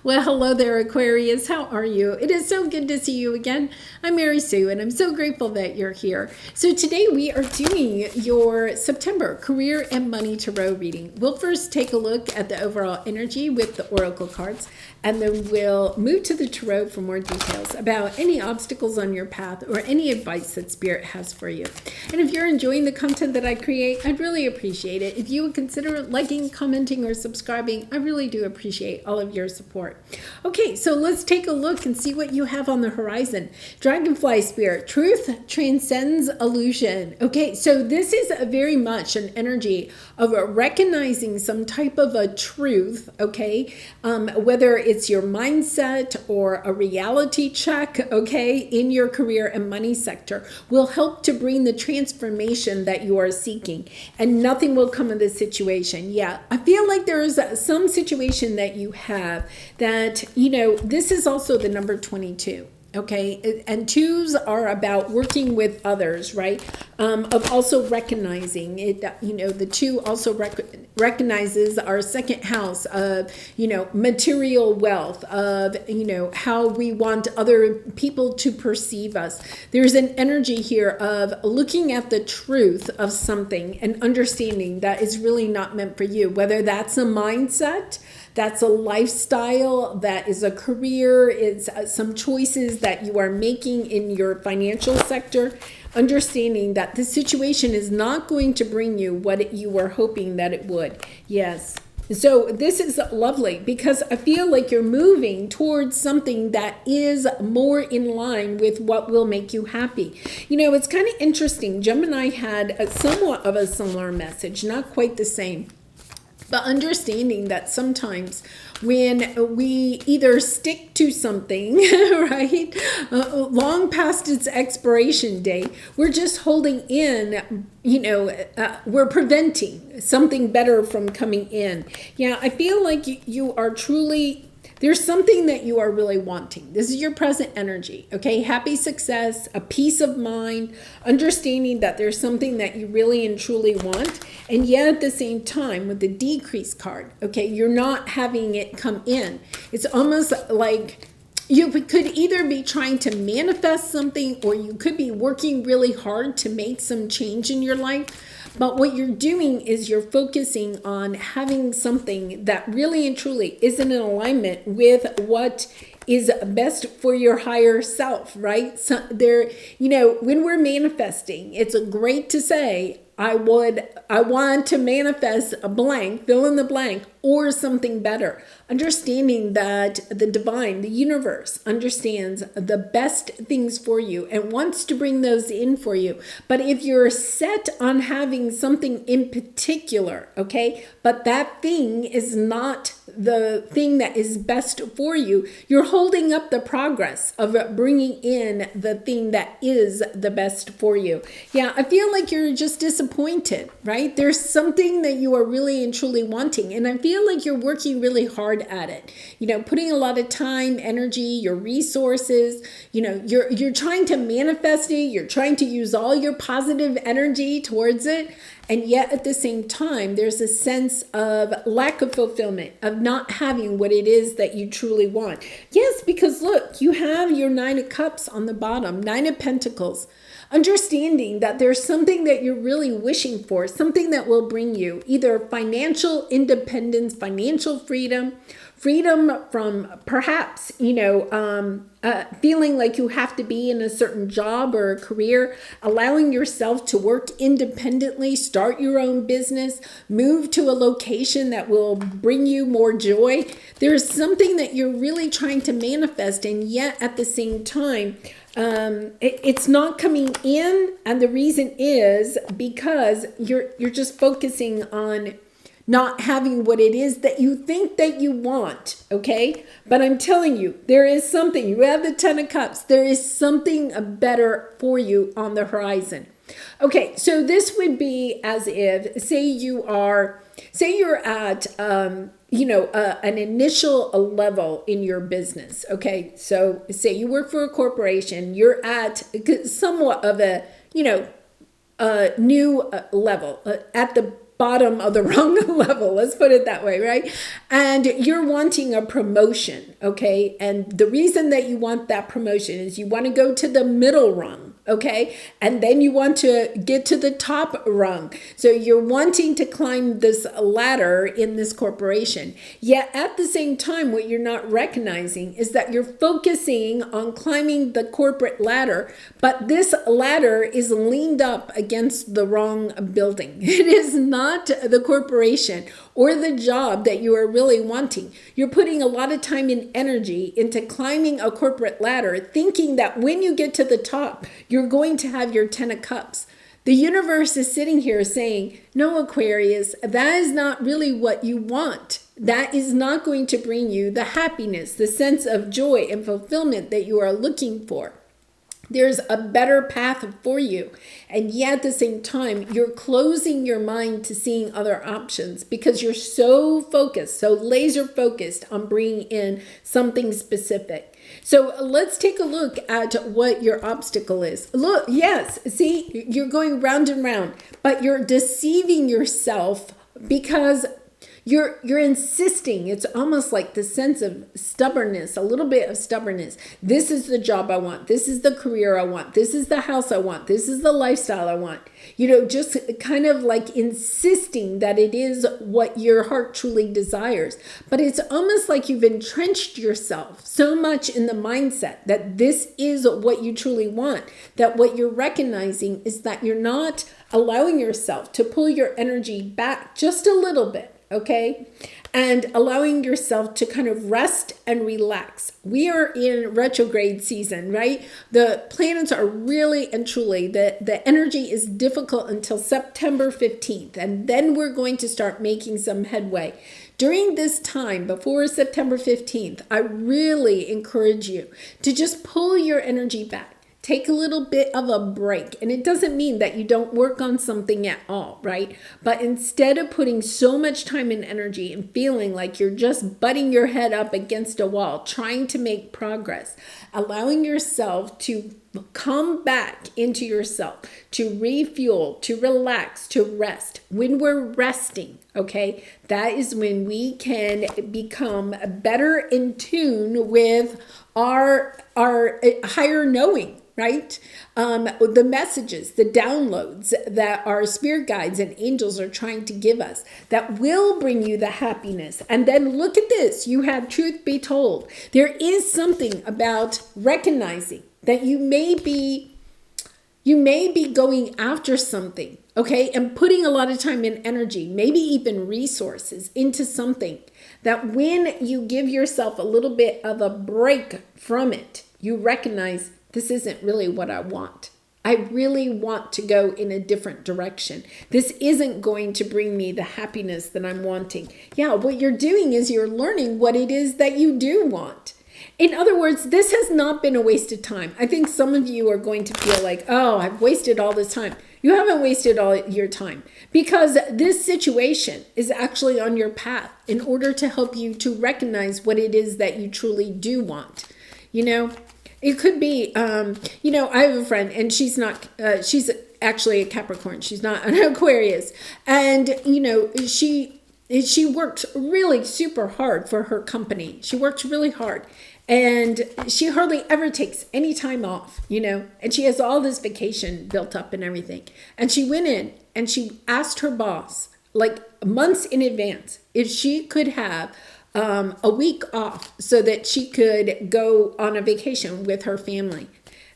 Well, hello there, Aquarius. How are you? It is so good to see you again. I'm Mary Sue, and I'm so grateful that you're here. So today we are doing your September Career and Money Tarot reading. We'll first take a look at the overall energy with the Oracle cards, and then we'll move to the Tarot for more details about any obstacles on your path or any advice that Spirit has for you. And if you're enjoying the content that I create, I'd really appreciate it. If you would consider liking, commenting, or subscribing, I really do appreciate all of your support. Okay, so let's take a look and see what you have on the horizon. Dragonfly Spirit, truth transcends illusion. Okay, so this is very much an energy of recognizing some type of a truth, okay? Whether it's your mindset or a reality check, okay, in your career and money sector will help to bring the transformation that you are seeking, and nothing will come of this situation. Yeah, I feel like there is some situation that you have that, this is also the number 22. Okay, and twos are about working with others, right? Of also recognizing it, the two also recognizes our second house of, material wealth, of, how we want other people to perceive us. There's an energy here of looking at the truth of something and understanding that is really not meant for you, whether that's a mindset, that's a lifestyle, that is a career, it's some choices that you are making in your financial sector, understanding that the situation is not going to bring you what you were hoping that it would. Yes. So this is lovely because I feel like you're moving towards something that is more in line with what will make you happy. It's kind of interesting. Gemini had somewhat of a similar message, not quite the same. But understanding that sometimes when we either stick to something, right, long past its expiration date, we're just holding in, we're preventing something better from coming in. Yeah, I feel like you are truly... There's something that you are really wanting. This is your present energy, okay? Happy success, a peace of mind, understanding that there's something that you really and truly want. And yet at the same time, with the decrease card, okay, you're not having it come in. It's almost like you could either be trying to manifest something or you could be working really hard to make some change in your life. But what you're doing is you're focusing on having something that really and truly is in alignment with what is best for your higher self, right? So when we're manifesting, it's great to say, I want to manifest a blank, fill in the blank, or something better. Understanding that the divine, the universe, understands the best things for you and wants to bring those in for you. But if you're set on having something in particular, okay, but that thing is not the thing that is best for you, you're holding up the progress of bringing in the thing that is the best for you. Yeah, I feel like you're just disappointed, right? There's something that you are really and truly wanting, and I feel like you're working really hard at it. Putting a lot of time, energy, your resources, you're trying to manifest it, you're trying to use all your positive energy towards it. And yet at the same time, there's a sense of lack of fulfillment, of not having what it is that you truly want. Yes, because look, you have your 9 of Cups on the bottom, 9 of Pentacles. Understanding that there's something that you're really wishing for, something that will bring you either financial independence, financial freedom from perhaps, feeling like you have to be in a certain job or a career, allowing yourself to work independently, start your own business, move to a location that will bring you more joy. There's something that you're really trying to manifest, and yet at the same time, it's not coming in, and the reason is because you're just focusing on not having what it is that you think that you want, okay? But I'm telling you, there is something. You have the 10 of Cups. There is something better for you on the horizon. Okay, so this would be as if, say you're at, an initial level in your business, okay? So say you work for a corporation, you're at somewhat of a, new level, at the bottom of the rung level. Let's put it that way, right? And you're wanting a promotion, okay? And the reason that you want that promotion is you want to go to the middle rung, okay? And then you want to get to the top rung. So you're wanting to climb this ladder in this corporation. Yet at the same time, what you're not recognizing is that you're focusing on climbing the corporate ladder, but this ladder is leaned up against the wrong building. It is not the corporation or the job that you are really wanting. You're putting a lot of time and energy into climbing a corporate ladder, thinking that when you get to the top, you're going to have your 10 of cups. The universe is sitting here saying, no, Aquarius, that is not really what you want. That is not going to bring you the happiness, the sense of joy and fulfillment that you are looking for. There's a better path for you. And yet at the same time, you're closing your mind to seeing other options because you're so focused, so laser focused on bringing in something specific. So let's take a look at what your obstacle is. Look, yes, see, you're going round and round, but you're deceiving yourself because you're insisting. It's almost like the sense of stubbornness, a little bit of stubbornness. This is the job I want. This is the career I want. This is the house I want. This is the lifestyle I want. Just kind of like insisting that it is what your heart truly desires. But it's almost like you've entrenched yourself so much in the mindset that this is what you truly want, that what you're recognizing is that you're not allowing yourself to pull your energy back just a little bit. Okay, and allowing yourself to kind of rest and relax. We are in retrograde season, right? The planets are really and truly, the energy is difficult until September 15th, and then we're going to start making some headway. During this time, before September 15th, I really encourage you to just pull your energy back. Take a little bit of a break. And it doesn't mean that you don't work on something at all, right? But instead of putting so much time and energy and feeling like you're just butting your head up against a wall, trying to make progress, allowing yourself to come back into yourself, to refuel, to relax, to rest. When we're resting, okay, that is when we can become better in tune with our higher knowing. Right? The messages, the downloads that our spirit guides and angels are trying to give us that will bring you the happiness. And then look at this. You have truth be told. There is something about recognizing that you may be going after something, okay? And putting a lot of time and energy, maybe even resources into something that when you give yourself a little bit of a break from it, you recognize this isn't really what I want. I really want to go in a different direction. This isn't going to bring me the happiness that I'm wanting. Yeah, what you're doing is you're learning what it is that you do want. In other words, this has not been a waste of time. I think some of you are going to feel like, oh, I've wasted all this time. You haven't wasted all your time because this situation is actually on your path in order to help you to recognize what it is that you truly do want. It could be, I have a friend and she's actually a Capricorn. She's not an Aquarius. And, she worked really super hard for her company. She worked really hard and she hardly ever takes any time off, and she has all this vacation built up and everything. And she went in and she asked her boss, like months in advance, if she could have a week off so that she could go on a vacation with her family.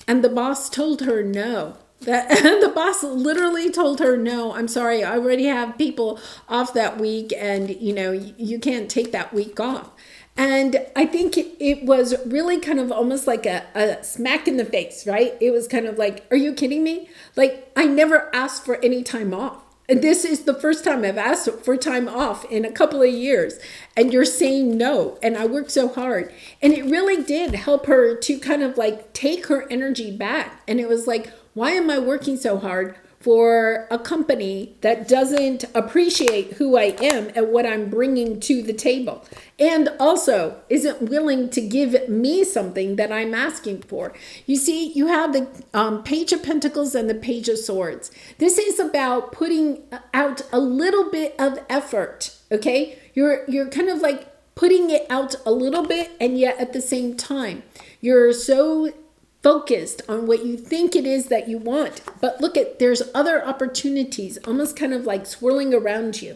And the boss told her no. The boss literally told her, no, I'm sorry, I already have people off that week and, you can't take that week off. And I think it was really kind of almost like a smack in the face, right? It was kind of like, are you kidding me? Like, I never asked for any time off. And this is the first time I've asked for time off in a couple of years. And you're saying no. And I worked so hard. And it really did help her to kind of like take her energy back. And it was like, why am I working so hard for a company that doesn't appreciate who I am and what I'm bringing to the table, and also isn't willing to give me something that I'm asking for. You see, you have the Page of Pentacles and the Page of Swords. This is about putting out a little bit of effort, okay? You're kind of like putting it out a little bit, and yet at the same time, you're so focused on what you think it is that you want. But look there's other opportunities almost kind of like swirling around you.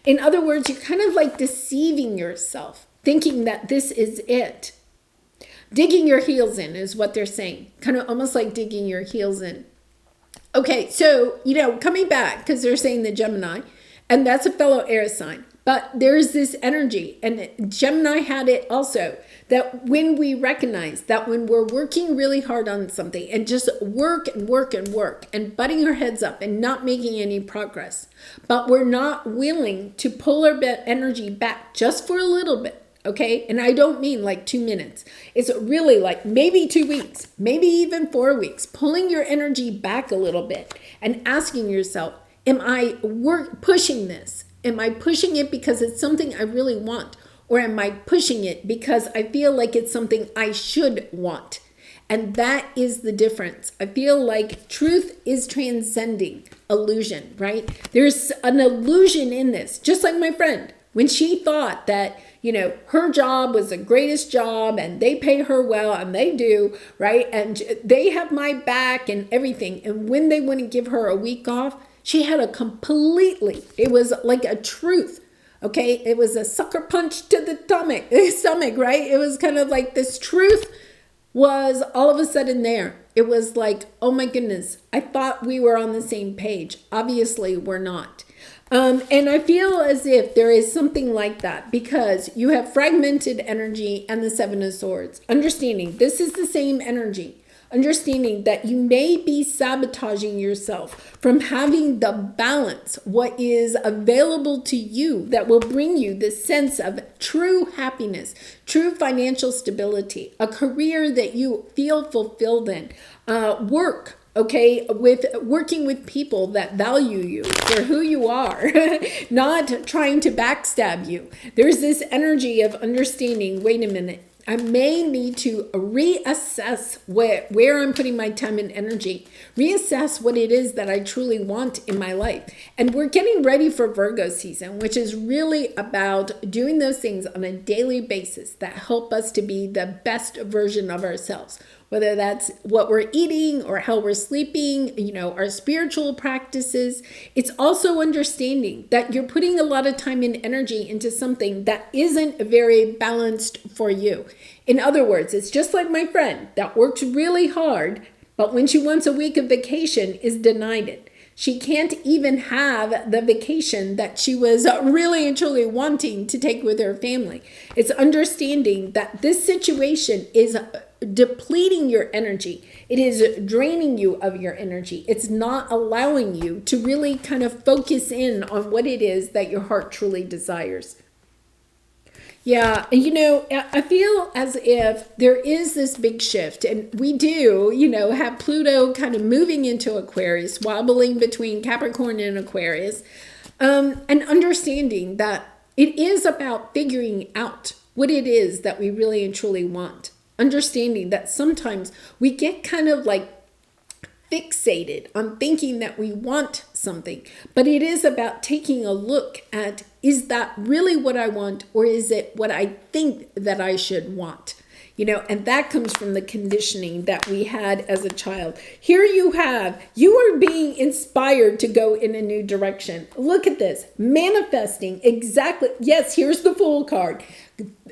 In other words, you're kind of like deceiving yourself, thinking that this is it. Digging your heels in is what they're saying. Kind of almost like digging your heels in. Okay, so, coming back, because they're saying the Gemini, and that's a fellow air sign. But there's this energy, and Gemini had it also, that when we recognize that when we're working really hard on something and just work and work and work and butting our heads up and not making any progress, but we're not willing to pull our energy back just for a little bit, okay? And I don't mean like 2 minutes. It's really like maybe 2 weeks, maybe even 4 weeks, pulling your energy back a little bit and asking yourself, am I pushing this? Am I pushing it because it's something I really want? Or am I pushing it because I feel like it's something I should want? And that is the difference. I feel like truth is transcending illusion, right? There's an illusion in this. Just like my friend, when she thought that, her job was the greatest job and they pay her well, and they do, right? And they have my back and everything. And when they wouldn't give her a week off, she had it was like a truth. Okay, it was a sucker punch to the stomach, right? It was kind of like this truth was all of a sudden there. It was like, oh my goodness, I thought we were on the same page. Obviously, we're not. And I feel as if there is something like that because you have fragmented energy and the Seven of Swords. Understanding this is the same energy. Understanding that you may be sabotaging yourself from having the balance, what is available to you that will bring you this sense of true happiness, true financial stability, a career that you feel fulfilled in, work, okay, with working with people that value you for who you are, not trying to backstab you. There's this energy of understanding, wait a minute, I may need to reassess where I'm putting my time and energy, reassess what it is that I truly want in my life. And we're getting ready for Virgo season, which is really about doing those things on a daily basis that help us to be the best version of ourselves. Whether that's what we're eating or how we're sleeping, our spiritual practices. It's also understanding that you're putting a lot of time and energy into something that isn't very balanced for you. In other words, it's just like my friend that works really hard, but when she wants a week of vacation is denied it. She can't even have the vacation that she was really and truly wanting to take with her family. It's understanding that this situation is depleting your energy. It is draining you of your energy. It's not allowing you to really kind of focus in on what it is that your heart truly desires. Yeah, I feel as if there is this big shift, and we do, have Pluto kind of moving into Aquarius, wobbling between Capricorn and Aquarius, and understanding that it is about figuring out what it is that we really and truly want. Understanding that sometimes we get kind of like fixated on thinking that we want something, but it is about taking a look at, is that really what I want, or is it what I think that I should want? And that comes from the conditioning that we had as a child. Here you are being inspired to go in a new direction. Look at this, manifesting exactly. Yes, here's the Fool card.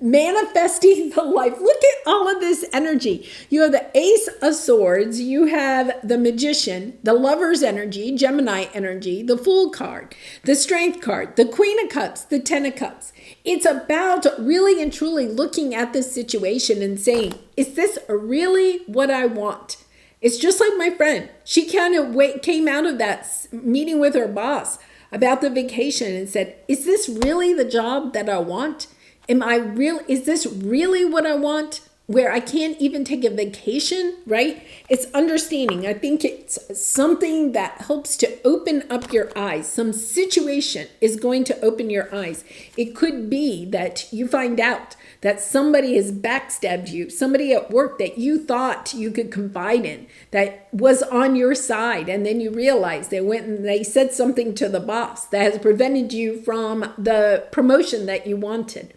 Manifesting the life. Look at all of this energy. You have the Ace of Swords. You have the Magician, the Lover's energy, Gemini energy, the Fool card, the Strength card, the Queen of Cups, the Ten of Cups. It's about really and truly looking at this situation and saying, is this really what I want? It's just like my friend. She kind of came out of that meeting with her boss about the vacation and said, is this really the job that I want? Is this really what I want? where I can't even take a vacation, right? It's understanding. I think it's something that helps to open up your eyes. Some situation is going to open your eyes. It could be that you find out that somebody has backstabbed you, somebody at work that you thought you could confide in, that was on your side, and then you realize they went and they said something to the boss that has prevented you from the promotion that you wanted.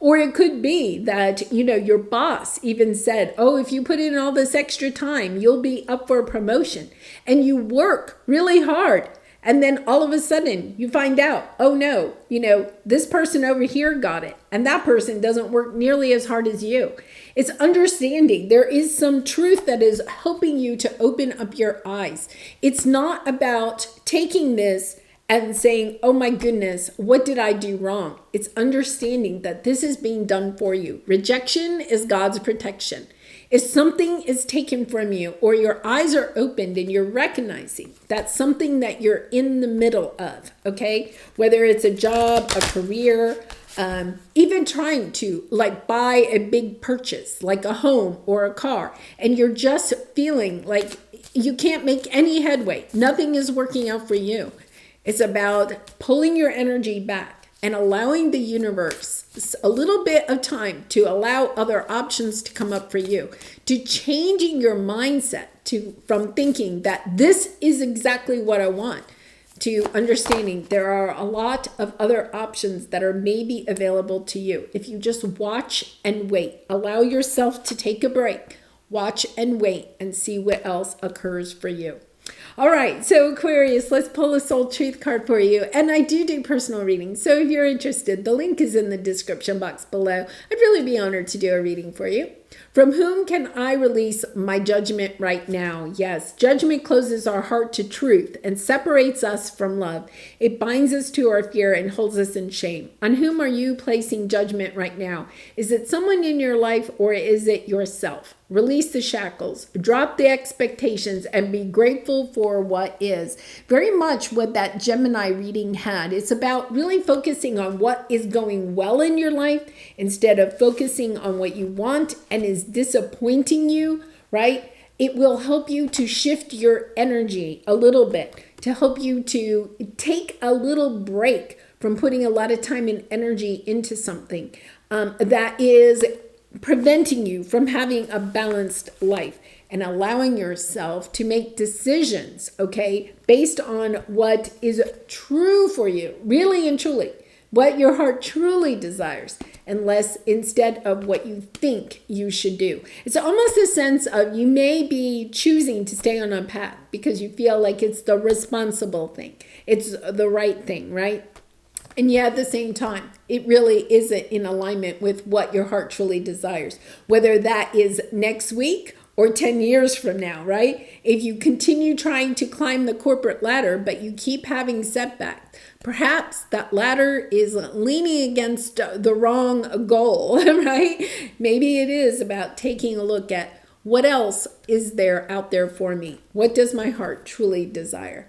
Or it could be that, your boss even said, oh, if you put in all this extra time, you'll be up for a promotion. And you work really hard. And then all of a sudden you find out, oh no, this person over here got it. And that person doesn't work nearly as hard as you. It's understanding there is some truth that is helping you to open up your eyes. It's not about taking this and saying, oh my goodness, what did I do wrong? It's understanding that this is being done for you. Rejection is God's protection. If something is taken from you or your eyes are opened and you're recognizing that's something that you're in the middle of, okay? Whether it's a job, a career, even trying to buy a big purchase like a home or a car, and you're just feeling like you can't make any headway. Nothing is working out for you. It's about pulling your energy back and allowing the universe a little bit of time to allow other options to come up for you, to changing your mindset from thinking that this is exactly what I want, to understanding there are a lot of other options that are maybe available to you. If you just watch and wait, allow yourself to take a break, watch and wait and see what else occurs for you. All right, so Aquarius, let's pull a soul truth card for you. And I do personal readings, so if you're interested, the link is in the description box below. I'd really be honored to do a reading for you. From whom can I release my judgment right now? Yes, judgment closes our heart to truth and separates us from love. It binds us to our fear and holds us in shame. On whom are you placing judgment right now? Is it someone in your life or is it yourself? Release the shackles, drop the expectations, and be grateful for what is. Very much what that Gemini reading had. It's about really focusing on what is going well in your life instead of focusing on what you want and is disappointing you, right? It will help you to shift your energy a little bit, to help you to take a little break from putting a lot of time and energy into something that is preventing you from having a balanced life and allowing yourself to make decisions, okay, based on what is true for you, really and truly, what your heart truly desires, instead of what you think you should do. It's almost a sense of you may be choosing to stay on a path because you feel like it's the responsible thing. It's the right thing, right? And yet at the same time, it really isn't in alignment with what your heart truly desires, whether that is next week or 10 years from now, right? If you continue trying to climb the corporate ladder, but you keep having setbacks, perhaps that ladder is leaning against the wrong goal, right? Maybe it is about taking a look at what else is there out there for me? What does my heart truly desire?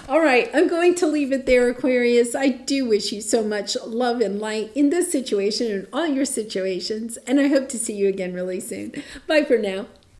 All right, I'm going to leave it there, Aquarius. I do wish you so much love and light in this situation and all your situations, and I hope to see you again really soon. Bye for now.